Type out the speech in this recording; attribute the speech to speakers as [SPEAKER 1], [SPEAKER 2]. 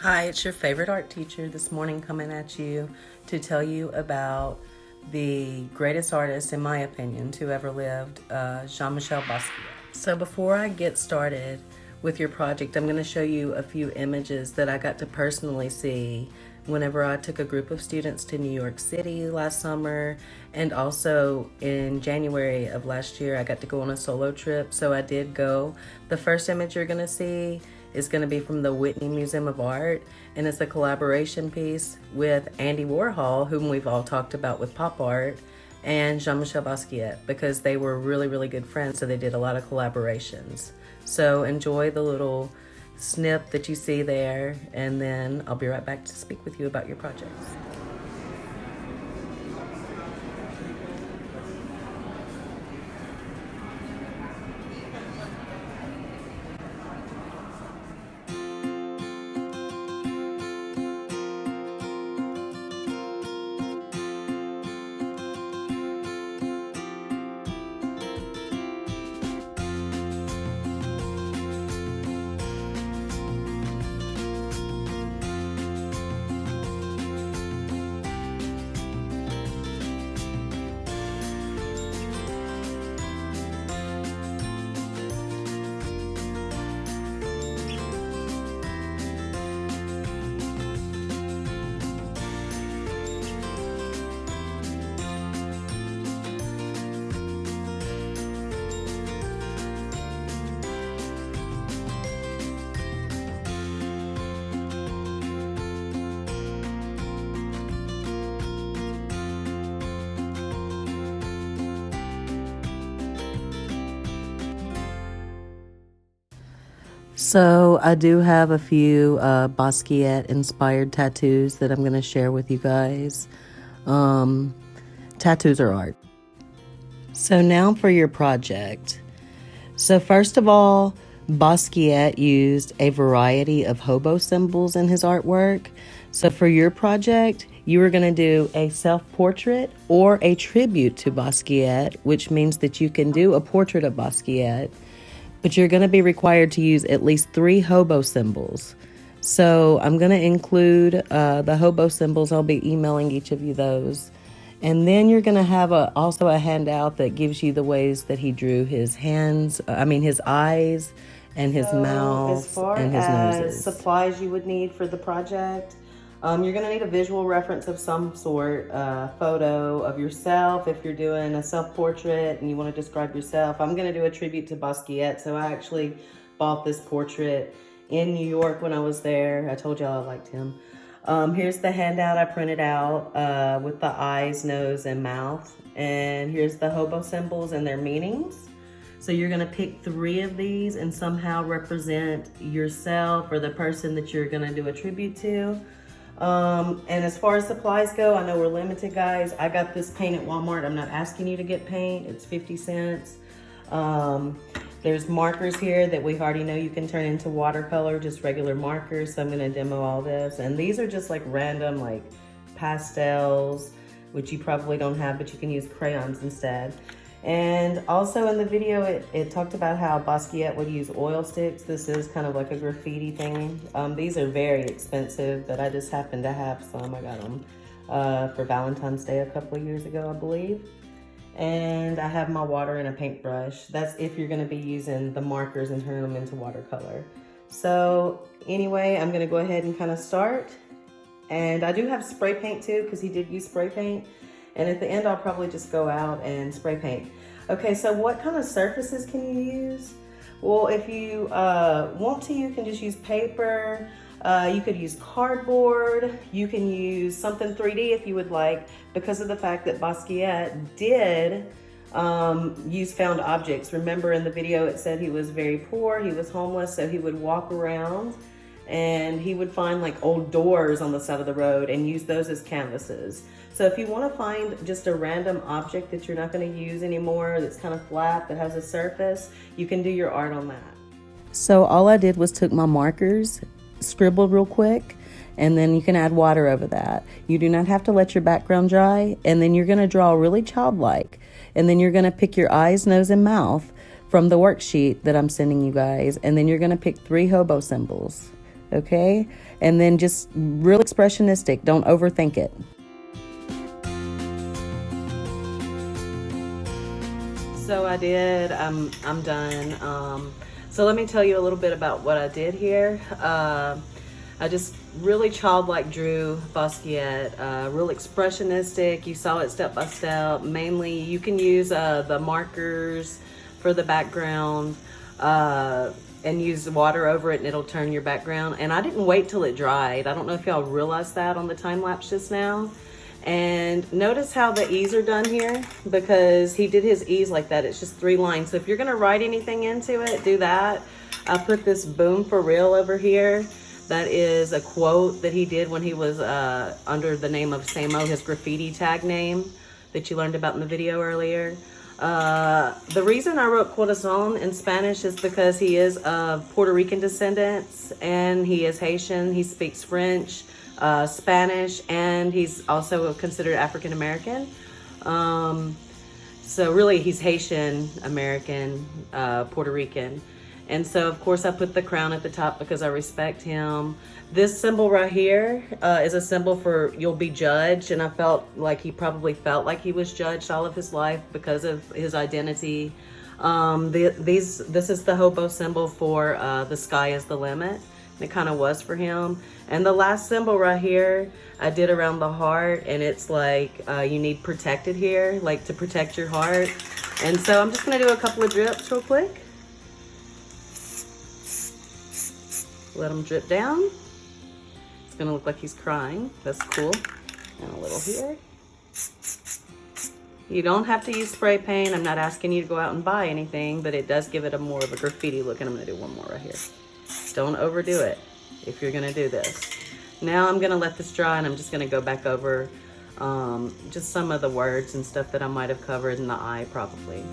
[SPEAKER 1] Hi, it's your favorite art teacher this morning coming at you to tell you about the greatest artist, in my opinion, to ever lived, Jean-Michel Basquiat. So before I get started with your project, I'm going to show you a few images that I got to personally see whenever I took a group of students to New York City last summer, and also in January of last year I got to go on a solo trip, so I did go. The first image you're going to see is going to be from the Whitney Museum of Art, and it's a collaboration piece with Andy Warhol, whom we've all talked about with pop art, and Jean-Michel Basquiat, because they were really, really good friends, so they did a lot of collaborations. So enjoy the little snip that you see there, and then I'll be right back to speak with you about your projects. So I do have a few Basquiat-inspired tattoos that I'm going to share with you guys. Tattoos are art. So now for your project. So first of all, Basquiat used a variety of hobo symbols in his artwork. So for your project, you are going to do a self-portrait or a tribute to Basquiat, which means that you can do a portrait of Basquiat, but you're going to be required to use at least 3 hobo symbols. So I'm going to include the hobo symbols. I'll be emailing each of you those. And then you're going to have also a handout that gives you the ways that he drew his his eyes and his mouth and his noses. As supplies you would need for the project, you're going to need a visual reference of some sort, photo of yourself if you're doing a self-portrait and you want to describe yourself. I'm going to do a tribute to Basquiat, so I actually bought this portrait in New York when I was there. I told y'all I liked him. Here's the handout I printed out with the eyes, nose, and mouth. And here's the hobo symbols and their meanings. So you're going to pick 3 of these and somehow represent yourself or the person that you're going to do a tribute to. And as far as supplies go, I know we're limited, guys. I got this paint at Walmart. I'm not asking you to get paint. It's 50 cents. There's markers here that we already know you can turn into watercolor, just regular markers. So I'm going to demo all this. And these are just like random, like pastels, which you probably don't have, but you can use crayons instead. And also in the video, it talked about how Basquiat would use oil sticks. This is kind of like a graffiti thing. These are very expensive, but I just happen to have some. I got them for Valentine's Day a couple of years ago, I believe. And I have my water and a paintbrush. That's if you're going to be using the markers and turning them into watercolor. So anyway, I'm going to go ahead and kind of start. And I do have spray paint too, because he did use spray paint. And at the end, I'll probably just go out and spray paint. Okay, so what kind of surfaces can you use? Well, if you want to, you can just use paper. You could use cardboard. You can use something 3D if you would like, because of the fact that Basquiat did use found objects. Remember in the video, it said he was very poor, he was homeless, so he would walk around and he would find like old doors on the side of the road and use those as canvases. So if you want to find just a random object that you're not going to use anymore, that's kind of flat, that has a surface, you can do your art on that. So all I did was took my markers, scribbled real quick, and then you can add water over that. You do not have to let your background dry, and then you're going to draw really childlike. And then you're going to pick your eyes, nose, and mouth from the worksheet that I'm sending you guys, and then you're going to pick 3 hobo symbols. Okay? And then just real expressionistic. Don't overthink it. So I did, I'm done. So let me tell you a little bit about what I did here. I just really childlike drew Basquiat, real expressionistic. You saw it step by step. Mainly, you can use the markers for the background and use water over it, and it'll turn your background. And I didn't wait till it dried. I don't know if y'all realized that on the time lapse just now. And notice how the E's are done here, because he did his E's like that. It's just 3 lines. So if you're gonna write anything into it, do that. I put this "boom for real" over here. That is a quote that he did when he was under the name of Samo, his graffiti tag name that you learned about in the video earlier. The reason I wrote corazon in Spanish is because he is of Puerto Rican descendants, and he is Haitian. He speaks French, Spanish, and he's also considered African American. So really he's Haitian American, Puerto Rican. And so of course I put the crown at the top because I respect him. This symbol right here is a symbol for you'll be judged, and I felt like he probably felt like he was judged all of his life because of his identity. This is the hobo symbol for the sky is the limit. It kind of was for him. And the last symbol right here, I did around the heart, and it's like you need protected here, like to protect your heart. And so I'm just gonna do a couple of drips real quick. Let them drip down. It's gonna look like he's crying. That's cool. And a little here. You don't have to use spray paint. I'm not asking you to go out and buy anything, but it does give it a more of a graffiti look. And I'm gonna do one more right here. Don't overdo it if you're gonna do this. Now I'm gonna let this dry, and I'm just gonna go back over just some of the words and stuff that I might have covered in the eye probably.